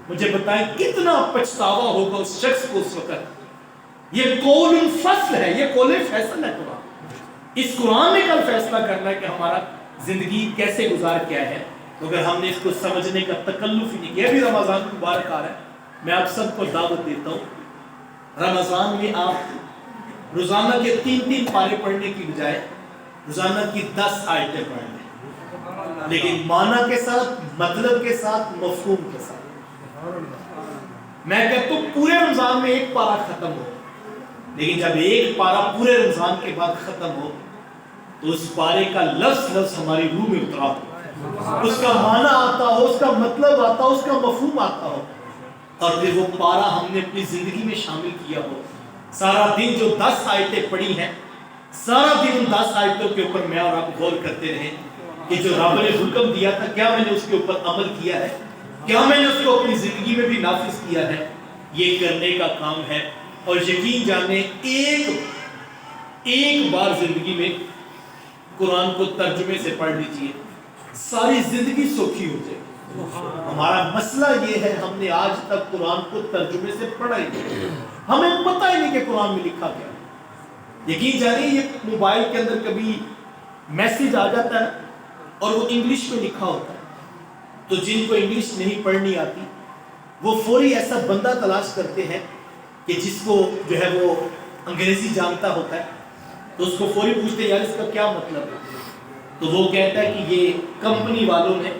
مجھے بتائیں کتنا پچھتاوا ہوگا اس شخص کو اس وقت۔ یہ قول فصل ہے، یہ قول فیصل ہے قرآن۔ اس قرآن نے کل فیصلہ کرنا ہے کہ ہمارا زندگی کیسے گزار کیا ہے، تو اگر ہم نے اس کو سمجھنے کا تکلف ہی نہیں کیا۔ بھی رمضان مبارک آ رہا ہے، میں آپ سب کو دعوت دیتا ہوں رمضان میں آپ روزانہ کے 3 پارے پڑھنے کی بجائے روزانہ کی 10 آیتیں پڑھ لیں، لیکن معنی کے ساتھ، مطلب کے ساتھ، مفہوم کے ساتھ۔ میں کہتا ہوں پورے رمضان میں 1 پارہ ختم ہو، لیکن جب 1 پارہ پورے رمضان کے بعد ختم ہو تو اس پارے کا لفظ ہماری روح میں اترا ہو، اس کا معنی آتا ہو، اس کا مطلب آتا ہو، اس کا مفہوم آتا ہو، اور پھر وہ پارہ ہم نے اپنی زندگی میں شامل کیا ہو۔ سارا دن جو 10 آیتیں پڑھی ہیں، سارا دن ان 10 آیتوں کے اوپر میں اور آپ غور کرتے رہیں کہ جو رب نے حکم دیا تھا کیا میں نے اس کے اوپر عمل کیا ہے، کیا میں نے اس کو اپنی زندگی میں بھی نافذ کیا ہے۔ یہ کرنے کا کام ہے، اور یقین جانے ایک بار زندگی میں قرآن کو ترجمے سے پڑھ لیجئے، ساری زندگی سوکھی ہو جائے۔ ہمارا مسئلہ یہ ہے ہم نے آج تک قرآن کو ترجمے سے پڑھا ہی نہیں، ہمیں پتہ ہی نہیں کہ قرآن میں لکھا کیا ہے۔ یقین جانیے یہ موبائل کے اندر کبھی میسیج آ جاتا ہے اور وہ انگلش میں لکھا ہوتا ہے، تو جن کو انگلش نہیں پڑھنی آتی وہ فوری ایسا بندہ تلاش کرتے ہیں کہ جس کو جو ہے وہ انگریزی جانتا ہوتا ہے، تو اس کو فوری پوچھتے ہیں یار اس کا کیا مطلب ہے، تو وہ کہتا ہے کہ یہ کمپنی والوں نے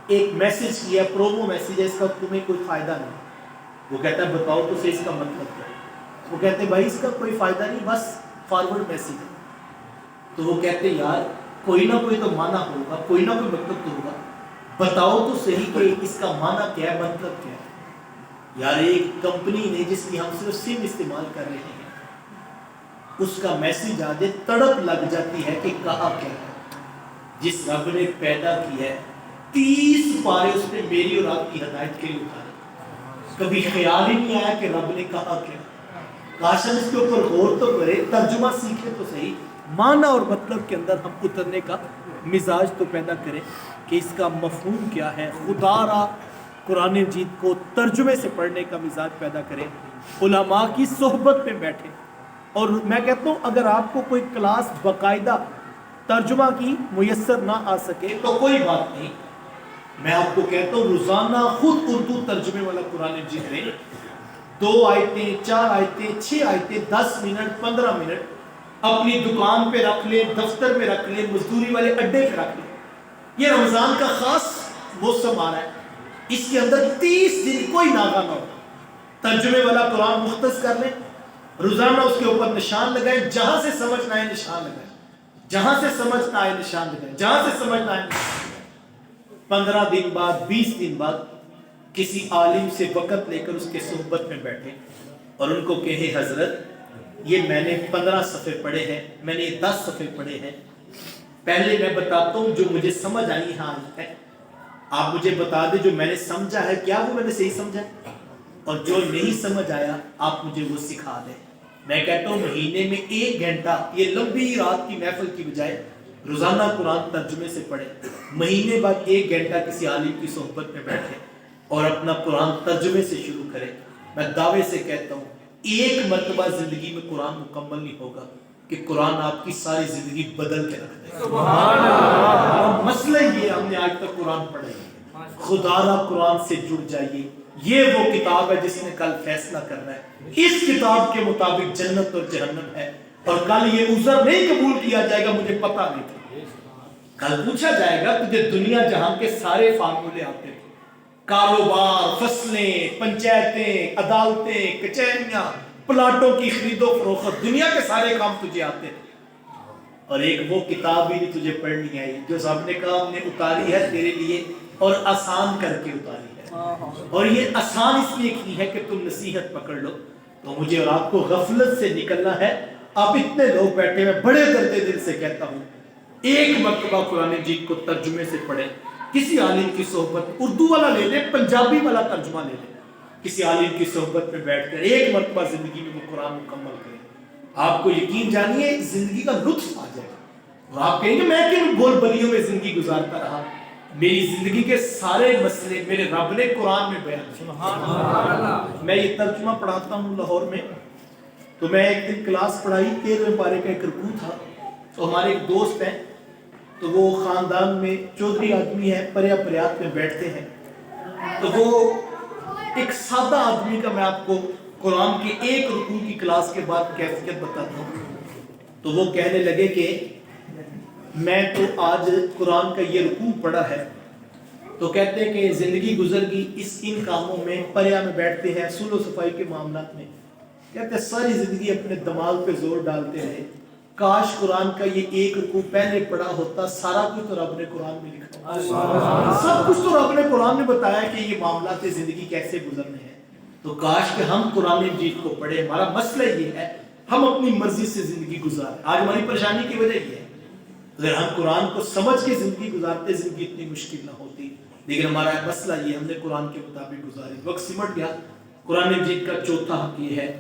ایک میسج کیا، پرومو میسج ہے، اس کا تمہیں کوئی فائدہ نہیں۔ وہ کہتا ہے بتاؤ تو صحیح اس کا مطلب کیا ہے؟ وہ کہتے ہیں بھائی اس کا کوئی فائدہ نہیں، بس فارورڈ میسج ہے۔ تو وہ کہتے ہیں یار کوئی نہ کوئی تو معنی ہوگا، کوئی نہ کوئی مطلب تو ہوگا، بتاؤ تو صحیح کہ اس کا معنی کیا ہے، مطلب کیا ہے۔ یار ایک کمپنی نے جس کی ہم صرف سم استعمال کر رہے ہیں، اس کا میسج آ جائے تڑپ لگ جاتی ہے کہ کہا کیا ہے۔ جس رب نے پیدا کیا ہے 30 پارے اس نے میری اور آپ کی ہدایت کے لیے اتارے، کبھی خیال ہی نہیں آیا کہ رب نے کہا کیا۔ کاش ہم اس کے اوپر غور تو کرے، ترجمہ سیکھے تو صحیح، معنی اور مطلب کے اندر ہم اترنے کا مزاج تو پیدا کریں کہ اس کا مفہوم کیا ہے۔ خدا را قرآن مجید کو ترجمے سے پڑھنے کا مزاج پیدا کریں، علماء کی صحبت میں بیٹھیں۔ اور میں کہتا ہوں اگر آپ کو کوئی کلاس باقاعدہ ترجمہ کی میسر نہ آ سکے تو کوئی بات نہیں، میں آپ کو کہتا ہوں روزانہ خود اردو ترجمے والا قرآن مجید لیں، 2 آیتیں 4 آیتیں 6 آیتیں 10 منٹ 15 منٹ اپنی دکان پہ رکھ لیں، دفتر میں رکھ لیں، مزدوری والے اڈے پہ رکھ لیں۔ یہ رمضان کا خاص موسم آ رہا ہے، اس کے اندر 30 دن کوئی ناغہ نہ ہو، ترجمے والا قرآن مختص کر لیں، روزانہ اس کے اوپر نشان لگائیں، جہاں سے سمجھ نہ آئے نشان لگائیں، جہاں سے سمجھ نہ آئے نشان لگائیں، جہاں سے سمجھ نہ آئے نشان لگائیں۔ 15 دن بعد 20 دن بعد کسی عالم سے وقت لے کر اس کے صحبت میں بیٹھیں اور ان کو کہیں حضرت یہ میں نے 15 صفحے پڑھے ہیں، میں نے 10 صفحے پڑھے ہیں، پہلے میں بتاتا ہوں جو مجھے سمجھ آئی ہاں ہے، آپ مجھے بتا دیں جو میں نے سمجھا ہے کیا وہ میں نے صحیح سمجھا ہے، اور جو نہیں سمجھ آیا آپ مجھے وہ سکھا دیں۔ میں کہتا ہوں مہینے میں 1 گھنٹہ یہ لمبی رات کی محفل کی بجائے روزانہ قرآن ترجمے سے پڑھیں، مہینے بعد 1 گھنٹہ کسی عالم کی صحبت میں بیٹھیں اور اپنا قرآن ترجمے سے شروع کریں۔ میں دعوے سے کہتا ہوں 1 مرتبہ زندگی میں قرآن مکمل نہیں ہوگا کہ قرآن آپ کی ساری زندگی بدل کے رکھ دے۔ سبحان اللہ۔ مسئلہ یہ ہم نے آج تک قرآن پڑھا ہے، خدا را قرآن سے جڑ جائیے، یہ وہ کتاب ہے جس نے کل فیصلہ کرنا ہے، اس کتاب کے مطابق جنت اور جہنم ہے، اور کل یہ عذر نہیں قبول کیا جائے گا مجھے پتہ نہیں تھا۔ کل پوچھا جائے گا تجھے دنیا جہاں کے سارے فارمولے آتے تھے، کاروبار، فصلیں، پنچایتیں، عدالتیں، کچہریاں، پلاٹوں کی خرید و فروخت، دنیا کے سارے کام تجھے آتے تھے، اور ایک وہ کتاب بھی نہیں تجھے پڑھنی آئی جو سب نے کہا ہم نے اتاری ہے تیرے لیے اور آسان کر کے اتاری ہے، اور یہ آسان اس لیے کی ہے کہ تم نصیحت پکڑ لو۔ تو مجھے اور آپ کو غفلت سے نکلنا ہے۔ آپ اتنے لوگ بیٹھے میں بڑے درد دل سے کہتا ہوں 1 مرتبہ قرآن مجید کو ترجمے سے پڑھیں، کسی عالم کی صحبت، اردو والا لے لیں، پنجابی والا ترجمہ لے لیں، کسی عالم کی صحبت میں بیٹھ کر 1 مرتبہ زندگی میں وہ قرآن مکمل کریں، آپ کو یقین جانیے زندگی کا لطف آ جائے گا، اور آپ کہیں گے میں کن گول بلیوں میں زندگی گزارتا رہا، میری زندگی کے سارے مسئلے میرے رب نے قرآن میں بیان کیے۔ میں یہ ترجمہ پڑھاتا ہوں لاہور میں، تو میں ایک دن کلاس پڑھائی، 13ویں پارے کا ایک رکوع تھا، تو ہمارے ایک دوست ہیں، تو وہ خاندان میں چودھری آدمی ہے، پریا پریات میں بیٹھتے ہیں، تو وہ ایک سادہ آدمی کا میں آپ کو قرآن کے ایک رکوع کی کلاس کے بعد کیفیت بتاتا ہوں۔ تو وہ کہنے لگے کہ میں تو آج قرآن کا یہ رکوع پڑھا ہے، تو کہتے ہیں کہ زندگی گزر گئی ان کاموں میں، پریا میں بیٹھتے ہیں، صلح و صفائی کے معاملات میں، کہتے ہیں ساری زندگی اپنے دماغ پہ زور ڈالتے رہے، کاش قرآن کا یہ ایک رکوع پہلے پڑھا ہوتا، سارا کچھ تو رب نے قرآن میں لکھا، سب کچھ تو رب نے قرآن میں بتایا کہ یہ معاملات زندگی کیسے گزرنے ہیں، تو کاش کہ ہم قرآن مجید کو پڑھیں۔ ہمارا مسئلہ یہ ہے ہم اپنی مرضی سے زندگی گزاریں، آج ہماری پریشانی کی وجہ یہ ہے، اگر ہم قرآن کو سمجھ کے زندگی گزارتے زندگی اتنی مشکل نہ ہوتی، لیکن ہمارا مسئلہ یہ ہم نے قرآن کے مطابق گزاری، وقت سمٹ گیا۔ قرآن مجید کا چوتھا حق یہ ہے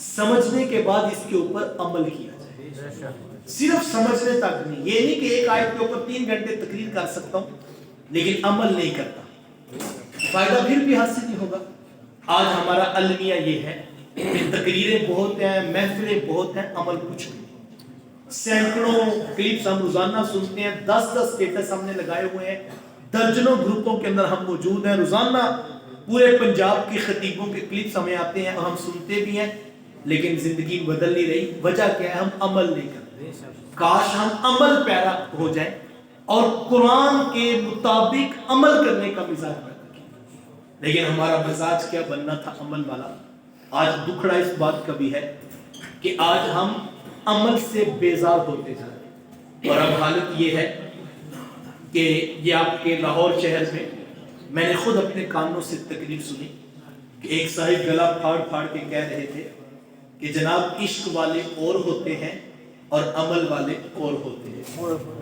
سمجھنے کے بعد اس کے اوپر عمل کیا جائے، صرف سمجھنے تک نہیں، یہ نہیں کہ ایک آیت کے اوپر 3 گھنٹے تقریر کر سکتا ہوں لیکن عمل نہیں کرتا، فائدہ پھر بھی حاصل نہیں ہوگا۔ آج ہمارا المیہ یہ ہے کہ تقریریں بہت ہیں، محفلیں بہت ہیں، عمل کچھ نہیں، سینکڑوں کلپس ہم روزانہ سنتے ہیں، 10 اسٹیٹس ہم نے لگائے ہوئے ہیں، درجنوں گروپوں کے اندر ہم موجود ہیں، روزانہ پورے پنجاب کے خطیبوں کے کلپس ہمیں آتے ہیں اور ہم سنتے بھی ہیں، لیکن زندگی بدل نہیں رہی۔ وجہ کیا ہے؟ ہم عمل نہیں کرتے۔ کاش ہم عمل پیرا ہو جائیں اور قرآن کے مطابق عمل کرنے کا مزاج پیدا کیا۔ لیکن ہمارا مزاج کیا بننا تھا؟ عمل والا۔ آج دکھڑا اس بات کا بھی ہے کہ آج ہم عمل سے بیزار ہوتے جا رہے ہیں، اور اب حالت یہ ہے کہ یہ آپ کے لاہور شہر میں میں نے خود اپنے کانوں سے تقریر سنی کہ ایک صاحب گلا پھاڑ پھاڑ کے کہہ رہے تھے کہ جناب عشق والے اور ہوتے ہیں اور عمل والے اور ہوتے ہیں۔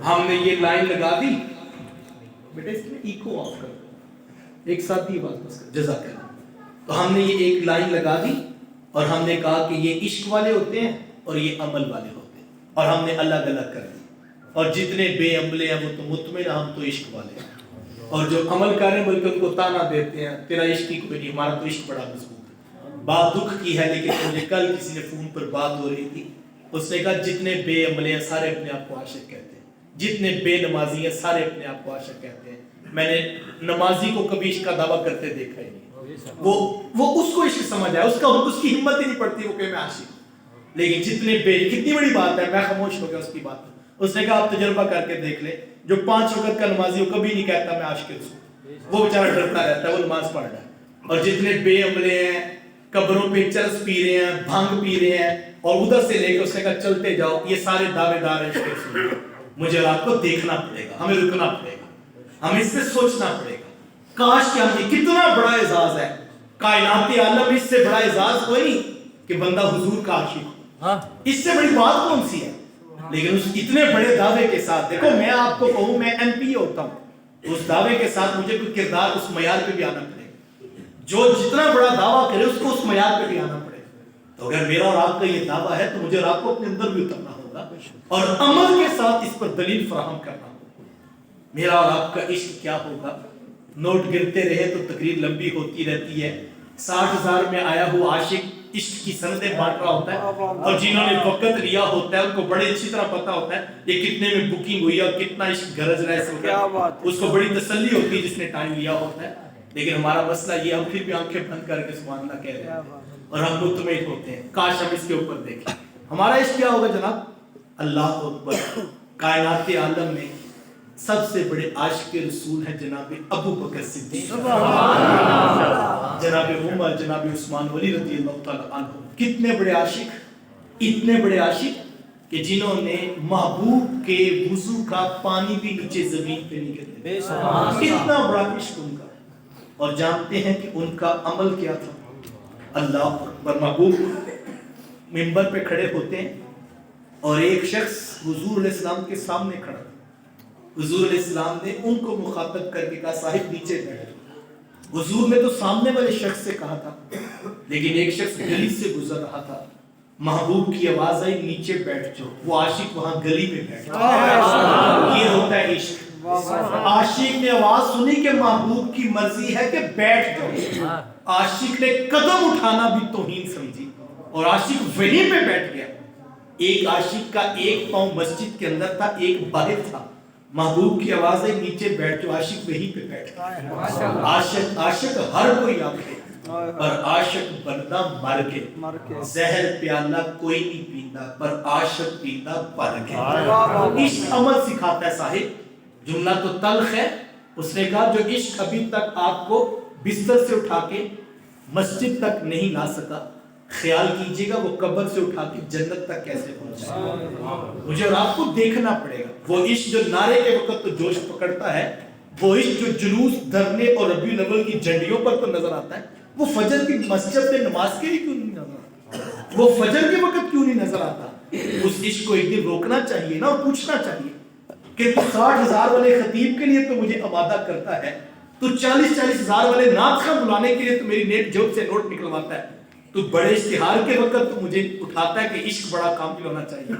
ہم نے یہ لائن لگا دی، بیٹا اس میں ایکو آف کر، ایک ساتھ ہی بات بس کر، جزاک اللہ۔ تو ہم نے یہ ایک لائن لگا دی اور ہم نے کہا کہ یہ عشق والے ہوتے ہیں اور یہ عمل والے ہوتے ہیں، اور ہم نے الگ الگ کر دی۔ اور جتنے بے عملے ہیں وہ تو مطمئن ہم تو عشق والے ہیں، اور جو عمل کر رہے ہیں بلکہ ان کو تانا دیتے ہیں تیرا عشق ہی کوئی نہیں، ہمارا تو عشق بڑا مضبوط ہے۔ بات دکھ کی ہے، لیکن مجھے کل کسی نے فون پر بات ہو رہی تھی، اس نے کہا جتنے بے عملے ہیں سارے اپنے آپ کو عاشق کہتے ہیں، جتنے بے نمازی ہیں سارے اپنے آپ کو عاشق کہتے ہیں۔ میں نے نمازی کو کبھی عشق کا دعویٰ کرتے دیکھا ہی نہیں، وہ اس کو عشق سمجھ آیا، اس کی ہمت ہی نہیں پڑتی وہ کہ میں عاشق ہوں۔ لیکن جتنے بے، کتنی بڑی بات ہے، میں خاموش ہو گیا اس کی بات۔ اس نے کہا آپ تجربہ کر کے دیکھ لیں، جو 5 وقت کا نمازی وہ کبھی نہیں کہتا میں عاشق ہوں، وہ بیچارہ ڈرتا رہتا ہے، وہ نماز پڑھ رہا ہے۔ اور جتنے بے عملے ہیں قبروں پہ چرس پی رہے ہیں، بھنگ پی رہے ہیں، اور ادھر سے لے کے اس نے کہا چلتے جاؤ، یہ سارے دعوے دار ہیں عشق رسول۔ مجھے اور آپ کو دیکھنا پڑے گا، ہمیں رکنا پڑے گا، ہمیں اس پہ سوچنا پڑے گا۔ کاش کہ ہم، یہ کتنا بڑا اعزاز ہے، کائنات عالم اس سے بڑا اعزاز کوئی نہیں کہ بندہ حضور کا عاشق ہو، اس سے بڑی بات کون سی ہے؟ لیکن اس اتنے بڑے دعوے کے ساتھ، دیکھو میں آپ کو کہوں میں ایم پی ہوتا ہوں، اس دعوے کے ساتھ مجھے کوئی کردار اس معیار پہ بھی آنا پڑے گا، جو جتنا بڑا دعویٰ کرے اس کو اس معیار پہ بھی آنا پڑے گا۔ تو اگر میرا اور آپ کا یہ دعویٰ ہے تو مجھے اور آپ کو اپنے اندر بھی اترنا ہوگا اور عمل کے ساتھ اس پر دلیل فراہم کرنا ہوگا۔ میرا اور آپ کا عشق کیا ہوگا؟ نوٹ گرتے رہے تو تقریر لمبی ہوتی رہتی ہے۔ 60,000 میں آیا ہوا عاشق عشق کی سندیں بانٹ رہا ہوتا ہے، اور جنہوں نے وقت لیا ہوتا ہے ان کو بڑے اچھی طرح پتا ہوتا ہے یہ کتنے میں بکنگ ہوئی اور کتنا عشق گرج رہا ہے اس وقت، اس کو بڑی تسلی ہوتی ہے جس نے ٹائم لیا ہوتا ہے۔ لیکن ہمارا مسئلہ یہ، ہم پھر بھی آنکھیں بند کر کے سبحان اللہ کہہ رہے ہیں اور ہم مطمئن ہوتے ہیں۔ کاش ہم اس کے اوپر دیکھیں ہمارا عشق کیا ہوگا جناب؟ اللہ اکبر۔ کائنات عالم میں سب سے بڑے عاشق رسول ہیں جناب ابو بکر صدیق، جناب عمر، جناب عثمان ولی رضی اللہ تعالیٰ عنہ۔ کتنے بڑے عاشق، اتنے بڑے عاشق کہ جنہوں نے محبوب کے وضو کا پانی بھی نیچے زمین پہ نہیں گرنے دیا، کتنا بڑا عشق ان کا۔ اور جانتے ہیں کہ ان کا عمل کیا تھا؟ اللہ اکبر۔ محبوب منبر پہ کھڑے ہوتے ہیں اور ایک شخص حضور علیہ السلام کے سامنے کھڑا، حضور علیہ السلام نے ان کو مخاطب کر کے کہا صاحب نیچے بیٹھو۔ حضور نے تو سامنے والے شخص سے کہا تھا، لیکن ایک شخص گلی سے گزر رہا تھا، محبوب کی آواز آئی نیچے بیٹھ جاؤ، وہ عاشق وہاں گلی میں بیٹھا۔ یہ ہوتا ہے عشق۔ عاشق نے آواز سنی کہ محبوب کی مرضی ہے کہ بیٹھ جاؤ، عاشق نے قدم اٹھانا بھی توہین سمجھی اور عاشق وہیں پہ بیٹھ گیا۔ ایک عاشق کا ایک پاؤں مسجد کے اندر تھا، ایک باہر تھا۔ محبوب کی آواز ہے نیچے بیٹھ جاؤ، عاشق وہیں پہ بیٹھ گیا۔ عاشق ہر کوئی آپ ہے، پر عاشق بندہ مر کے، زہر پیالہ کوئی نہیں پیندا پر عاشق پیندا پر کے۔ عشق عمل سکھاتا ہے صاحب۔ جملہ تو تلخ ہے، اس نے کہا جو عشق ابھی تک آپ کو بستر سے اٹھا کے مسجد تک نہیں لا سکا، خیال کیجئے گا وہ قبر سے اٹھا کے جنت تک کیسے پہنچا۔ مجھے اور آپ کو دیکھنا پڑے گا وہ عشق جو نعرے کے وقت تو جوش پکڑتا ہے، وہ عشق جو جلوس دھرنے اور ربیع الاول کی جھنڈیوں پر تو نظر آتا ہے، وہ فجر کی مسجد میں نماز کے لیے کیوں نہیں نظر آتا؟ وہ فجر کے وقت کیوں نہیں نظر آتا؟ اس عشق کو ایک دن روکنا چاہیے نا، اور پوچھنا چاہیے کہ تو 60,000 والے خطیب کے لیے تو مجھے آمادہ کرتا ہے، تو 40,000 والے نعت خواہ بلانے کے لیے تو میری نیٹ جوب سے نوٹ نکلواتا ہے، تو بڑے اشتہار کے وقت تو مجھے اٹھاتا ہے کہ عشق بڑا کامل ہونا چاہیے،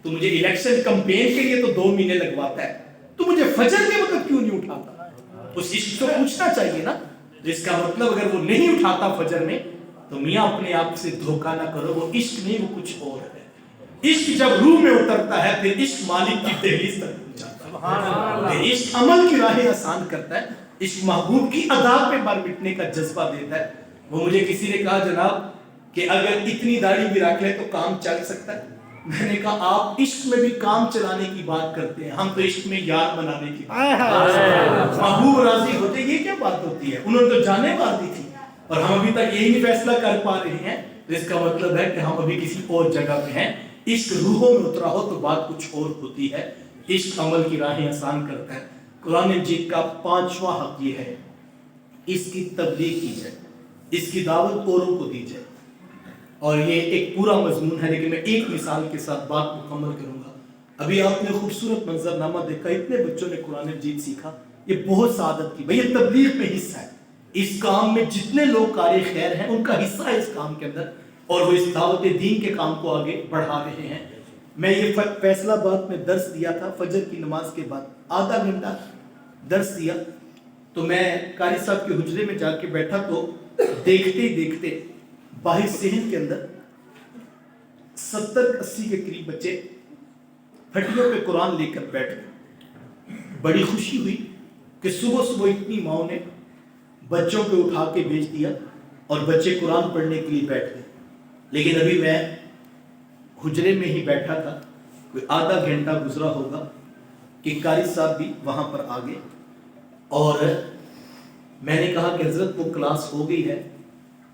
تو مجھے الیکشن کمپین کے لیے تو 2 مہینے لگواتا ہے، تو مجھے فجر کے وقت کیوں نہیں اٹھاتا؟ اس عشق کو پوچھنا چاہیے نا۔ جس کا مطلب اگر وہ نہیں اٹھاتا فجر میں تو میاں اپنے آپ سے دھوکہ نہ کرو، وہ عشق نہیں، وہ کچھ اور ہے۔ عشق جب روح میں اترتا ہے پھر عشق مالک کی دہلیز تک پہنچاتا ہے، عشق عمل کی راہیں آسان کرتا ہے، عشق محبوب کی ادا پہ مر مٹنے کا جذبہ دیتا ہے۔ وہ مجھے کسی نے کہا جناب کہ اگر اتنی داڑھی بھی رکھ لے تو کام چل سکتا ہے، میں نے کہا آپ عشق میں بھی کام چلانے کی بات کرتے ہیں، ہم تو عشق میں یار بنانے کی بات، محبوب راضی ہوتے، یہ کیا بات ہوتی ہے؟ انہوں نے تو جانیں مار دی تھی اور ہم ابھی تک یہی نہیں فیصلہ کر پا رہے ہیں، تو اس کا مطلب ہے کہ ہم ابھی کسی اور جگہ پہ ہیں۔ عشق روحوں میں اترا ہو تو بات کچھ اور ہوتی ہے، عشق عمل کی راہیں آسان کرتا ہے۔ قرآن مجید کا 5واں حق یہ ہے اس کی تبلیغ کی جائے، اس کی دعوت اوروں کو دی جائے، اور یہ ایک پورا مضمون ہے لیکن میں ایک مثال کے ساتھ بات مکمل کروں گا۔ ابھی آپ نے خوبصورت منظر نامہ دیکھا، اتنے بچوں نے قرآن مجید سیکھا، یہ بہت سعادت کی، بھئی یہ تبلیغ میں حصہ ہے، اس کام میں جتنے لوگ قاری خیر ہیں ان کا حصہ ہے اس کام کے اندر، اور وہ اس دعوت دین کے کام کو آگے بڑھا رہے ہیں۔ میں یہ فیصلہ آباد میں درس دیا تھا، فجر کی نماز کے بعد آدھا گھنٹہ درس دیا، تو میں قاری صاحب کے حجرے میں جا کے بیٹھا تو دیکھتے دیکھتے باہر صحن کے اندر 70-80 کے قریب بچے پھٹیوں پہ قرآن لے کر بیٹھ گئے۔ بڑی خوشی ہوئی کہ صبح صبح اتنی ماؤں نے بچوں پہ اٹھا کے بھیج دیا اور بچے قرآن پڑھنے کے لیے بیٹھ گئے، لیکن ابھی میں حجرے میں ہی بیٹھا تھا، کوئی آدھا گھنٹہ گزرا ہوگا کہ قاری صاحب بھی وہاں پر آ گئے، اور میں نے کہا کہ حضرت وہ کلاس ہو گئی ہے؟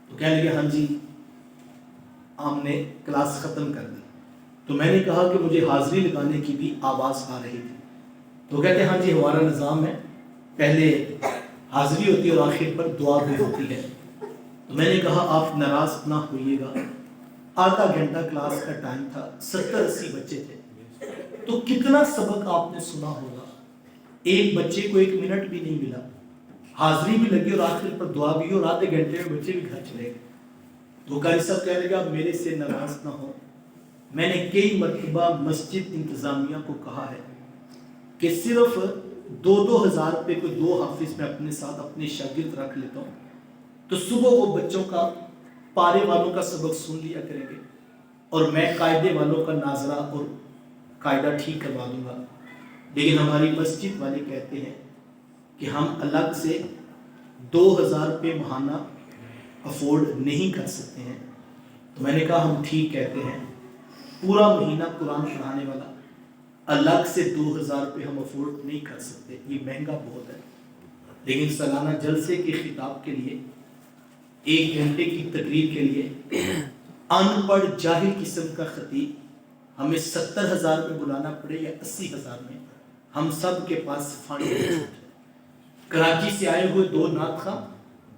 تو کہنے لگے ہاں جی ہم نے کلاس ختم کر دی۔ تو میں نے کہا کہ مجھے حاضری لگانے کی بھی آواز آ رہی تھی، تو کہتے ہاں جی ہمارا نظام ہے، پہلے حاضری ہوتی ہے اور آخر پر دعا بھی ہوتی ہے۔ تو میں نے کہا آپ ناراض نہ ہوئیے گا، آدھا گھنٹہ کلاس کا ٹائم تھا، 70-80 بچے تھے، تو کتنا سبق آپ نے سنا ہوگا، ایک بچے کو 1 منٹ بھی نہیں ملا، حاضری بھی لگی اور آخر پر دعا بھی، اور آدھے گھنٹے میں بچے بھی گھر چلے گئے۔ تو قاری صاحب کہنے لگا میرے سے ناراض نہ ہو، میں نے کئی مرتبہ مسجد انتظامیہ کو کہا ہے کہ صرف 2-2 ہزار روپے کو 2 حافظ میں اپنے ساتھ اپنے شاگرد رکھ لیتا ہوں، تو صبح وہ بچوں کا پارے والوں کا سبق سن لیا کریں گے اور میں قاعدے والوں کا ناظرہ اور قاعدہ ٹھیک کروا دوں گا۔ لیکن ہماری مسجد والے کہتے ہیں کہ ہم الگ سے 2000 روپے ماہانہ افورڈ نہیں کر سکتے ہیں۔ تو میں نے کہا ہم ٹھیک کہتے ہیں، پورا مہینہ قرآن پڑھانے والا الگ سے 2000 روپے ہم افورڈ نہیں کر سکتے، یہ مہنگا بہت ہے، لیکن سالانہ جلسے کے خطاب کے لیے 1 گھنٹے کی تقریر کے لیے ان پڑھ جاہل قسم کا خطیب ہمیں 70,000 میں بلانا پڑے یا 80,000 میں، ہم سب کے پاس فنڈ موجود ہے۔ کراچی سے آئے ہوئے 2 نعت خواں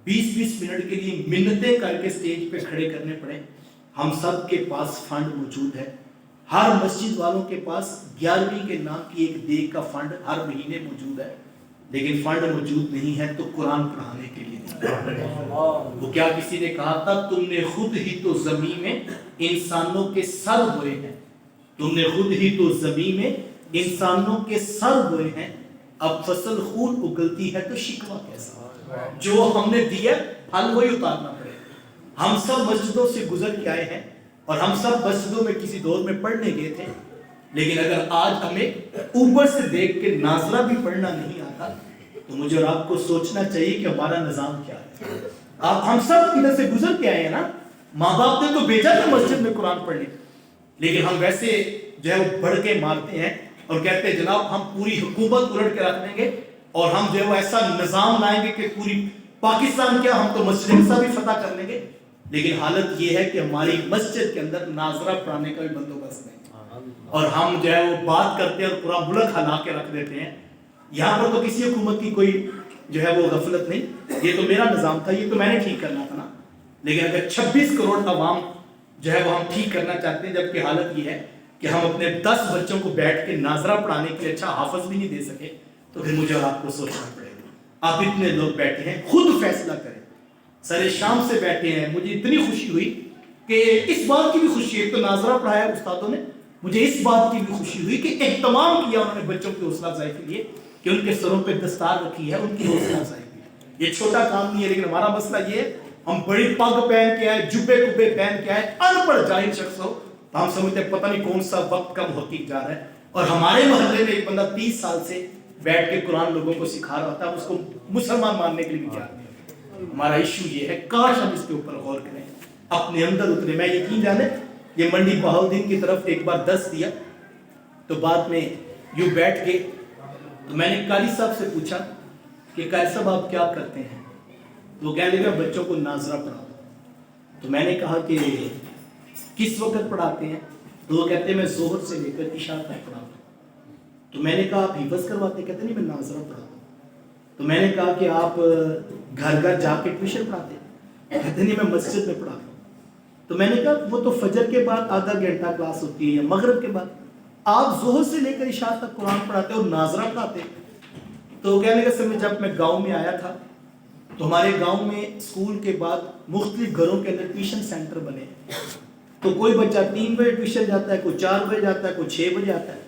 20-20 منٹ کے لیے منتیں کر کے سٹیج پہ کھڑے کرنے پڑے، ہم سب کے پاس فنڈ موجود ہے۔ ہر مسجد والوں کے پاس 11ویں کے نام کی ایک دیگ کا فنڈ ہر مہینے موجود ہے، لیکن فنڈ موجود نہیں ہے تو قرآن پڑھانے کے لیے نہیں۔ وہ کیا کسی نے کہا تھا تم نے خود ہی تو زمین میں انسانوں کے سر بوئے ہیں، تم نے خود ہی تو زمین میں انسانوں کے سر بوئے ہیں، اب فصل خون اگلتی ہے تو شکوہ کیسا، جو ہم نے دیا پھل وہی اتارنا پڑے۔ ہم سب مسجدوں سے گزر کے آئے ہیں اور ہم سب مسجدوں میں کسی دور میں پڑھنے گئے تھے، لیکن اگر آج ہمیں اوپر سے دیکھ کے ناظرہ بھی پڑھنا نہیں آتا تو مجھے اور آپ کو سوچنا چاہیے کہ ہمارا نظام کیا ہے۔ ہم سب ادھر سے گزر کے آئے ہیں نا، ماں باپ نے تو بھیجا تھا مسجد میں قرآن پڑھنے، لیکن ہم ویسے جو ہے وہ بڑھ کے مارتے ہیں اور کہتے ہیں جناب ہم پوری حکومت الٹ کے رکھ دیں گے اور ہم جو ہے وہ ایسا نظام لائیں گے کہ پوری پاکستان کیا ہم تو مسجد اقصی بھی فتح کر لیں گے، لیکن حالت یہ ہے کہ ہماری مسجد کے اندر ناظرہ پڑھانے کا بھی بندوبست نہیں، اور ہم جو ہے وہ بات کرتے ہیں اور پورا ملک ہلا کے رکھ دیتے ہیں۔ یہاں پر تو کسی حکومت کی کوئی جو ہے وہ غفلت نہیں، یہ تو میرا نظام تھا، یہ تو میں نے ٹھیک کرنا تھا نا، لیکن اگر 26 کروڑ عوام جو ہے وہ ہم ٹھیک کرنا چاہتے ہیں، جبکہ حالت یہ ہے کہ ہم اپنے 10 بچوں کو بیٹھ کے ناظرہ پڑھانے کے لیے اچھا حافظ بھی نہیں دے سکے، تو پھر مجھے اور آپ کو سوچنا پڑے گا۔ آپ اتنے لوگ بیٹھے ہیں، خود فیصلہ کریں، سر شام سے بیٹھے ہیں۔ مجھے اتنی خوشی ہوئی کہ اس بات کی بھی خوشی ہے، تو ناظرہ پڑھایا استادوں نے، مجھے اس بات کی بھی خوشی ہوئی کہ اہتمام کیا انہوں نے بچوں کی حوصلہ افزائی کے لیے، کہ ان کے سروں پہ دستار رکھی ہے، ان کی حوصلہ افزائی کی۔ یہ چھوٹا کام نہیں ہے، لیکن ہمارا مسئلہ یہ ہے ہم بڑی پگ پہن کے آئے، جبے کبے پہن کے آئے، ان پڑھ جاہل شخص ہو تو ہم سمجھتے ہیں پتہ نہیں کون سا وقت کم ہوتی جا رہا ہے، اور ہمارے محلے میں ایک بندہ 30 سال سے بیٹھ کے قرآن لوگوں کو سکھا رہا تھا، اس کو مسلمان ماننے کے لیے بھی تیار نہیں۔ ہمارا ایشو یہ ہے، کاش ہم اس کے اوپر غور کریں، اپنے اندر اترے۔ میں یقین جانے یہ منڈی بہاؤالدین کی طرف ایک بار دست دیا تو بعد میں یوں بیٹھ گئے. تو میں نے قاری صاحب سے پوچھا کہ قاری صاحب آپ کیا کرتے ہیں؟ وہ کہنے لگا بچوں کو ناظرہ پڑھاتا. تو میں نے کہا کہ کس وقت پڑھاتے ہیں؟ تو وہ کہتے ہیں میں ظہر سے لے کر عشاء تک پڑھاتا ہوں. تو میں نے کہا آپ حفظ کرواتے؟ کہتے نہیں میں ناظرہ پڑھاتا ہوں. تو میں نے کہا کہ آپ گھر گھر جا کے ٹیوشن پڑھاتے ہیں؟ کہتے نہیں میں مسجد میں پڑھاتا ہوں. تو میں نے کہا وہ تو فجر کے بعد آدھا گھنٹہ کلاس ہوتی ہے یا مغرب کے بعد، آپ ظہر سے لے کر عشاء تک قرآن پڑھاتے اور ناظرہ پڑھاتے. تو وہ کہنے لگا جب میں گاؤں میں آیا تھا تو ہمارے گاؤں میں اسکول کے بعد مختلف گھروں کے اندر ٹیوشن سینٹر بنے. تو کوئی بچہ 3 بجے ٹیوشن جاتا ہے، کوئی 4 بجے جاتا ہے، کوئی 6 بجے آتا ہے.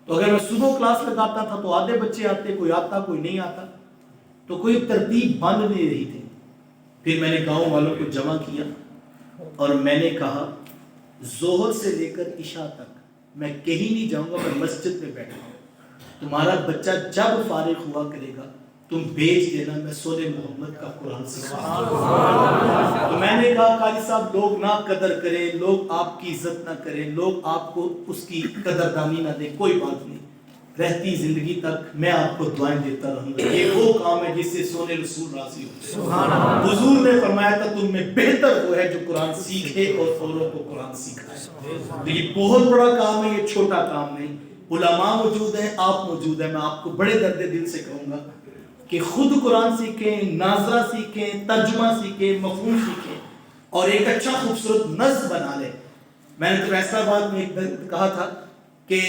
تو اگر میں صبح کلاس لگاتا تھا تو آدھے بچے آتے، کوئی آتا کوئی نہیں آتا. تو کوئی ترتیب بن نہیں رہی تھی. پھر میں نے گاؤں والوں کو جمع کیا اور میں نے کہا ظہر سے لے کر عشاء تک میں کہیں نہیں جاؤں گا، میں مسجد میں بیٹھا ہوں. تمہارا بچہ جب فارغ ہوا کرے گا تم بھیج دینا، میں سورہ محمد کا قرآن سکھاؤں. تو میں نے کہا قاری صاحب لوگ نہ قدر کریں، لوگ آپ کی عزت نہ کریں، لوگ آپ کو اس کی قدردانی نہ دیں، کوئی بات نہیں، رہتی زندگی تک میں آپ کو دعائیں دیتا رہوں گا. یہ وہ کام ہے جس سے سونے رسول راضی ہو. حضور نے فرمایا تھا تم میں بہتر وہ ہے جو قرآن سیکھے اور اوروں کو قرآن سکھائے. تو یہ بہت بڑا کام ہے، یہ چھوٹا کام نہیں. علماء موجود ہیں، آپ موجود ہیں. میں آپ کو بڑے درد دل سے کہوں گا کہ خود قرآن سیکھیں، ناظرہ سیکھیں، ترجمہ سیکھیں، مفہوم سیکھیں اور ایک اچھا خوبصورت نظم بنا لیں. میں نے تو فیصلہ آباد میں ایک دن کہا تھا کہ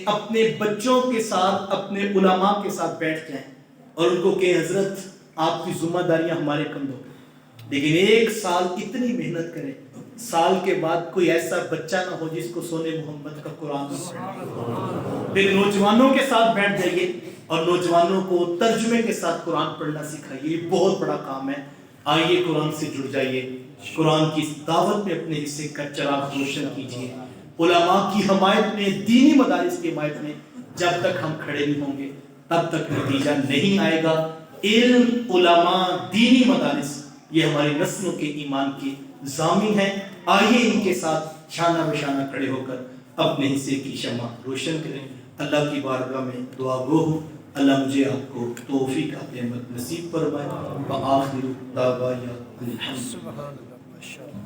اپنے بچوں کے ساتھ اپنے علماء کے ساتھ بیٹھ جائیں اور ان کو کہ حضرت آپ کی ذمہ داریاں ہمارے کندھوں پہ، لیکن 1 سال اتنی محنت کریں سال کے بعد کوئی ایسا بچہ نہ ہو جس کو سونے محمد کا قرآن نہ پڑھے. پھر نوجوانوں کے ساتھ بیٹھ جائیے اور نوجوانوں کو ترجمے کے ساتھ قرآن پڑھنا سکھائیے. یہ بہت بڑا کام ہے. آئیے قرآن سے جڑ جائیے، قرآن کی دعوت میں اپنے حصے کا چراغ روشن کیجیے. علماء کی حمایت میں، دینی مدارس کی حمایت میں جب تک ہم کھڑے نہیں ہوں گے تب تک نتیجہ نہیں آئے گا. علم، علماء، دینی مدارس یہ ہماری نسلوں کے ایمان کے ضامن ہیں. آئیے ان کے ساتھ شانہ بشانہ کھڑے ہو کر اپنے حصے کی شمع روشن کریں. اللہ کی بارگاہ میں دعا گو ہوں اللہ مجھے آپ کو توفیق عطا نصیب فرمائے. وآخر دعوانا الحمد للہ.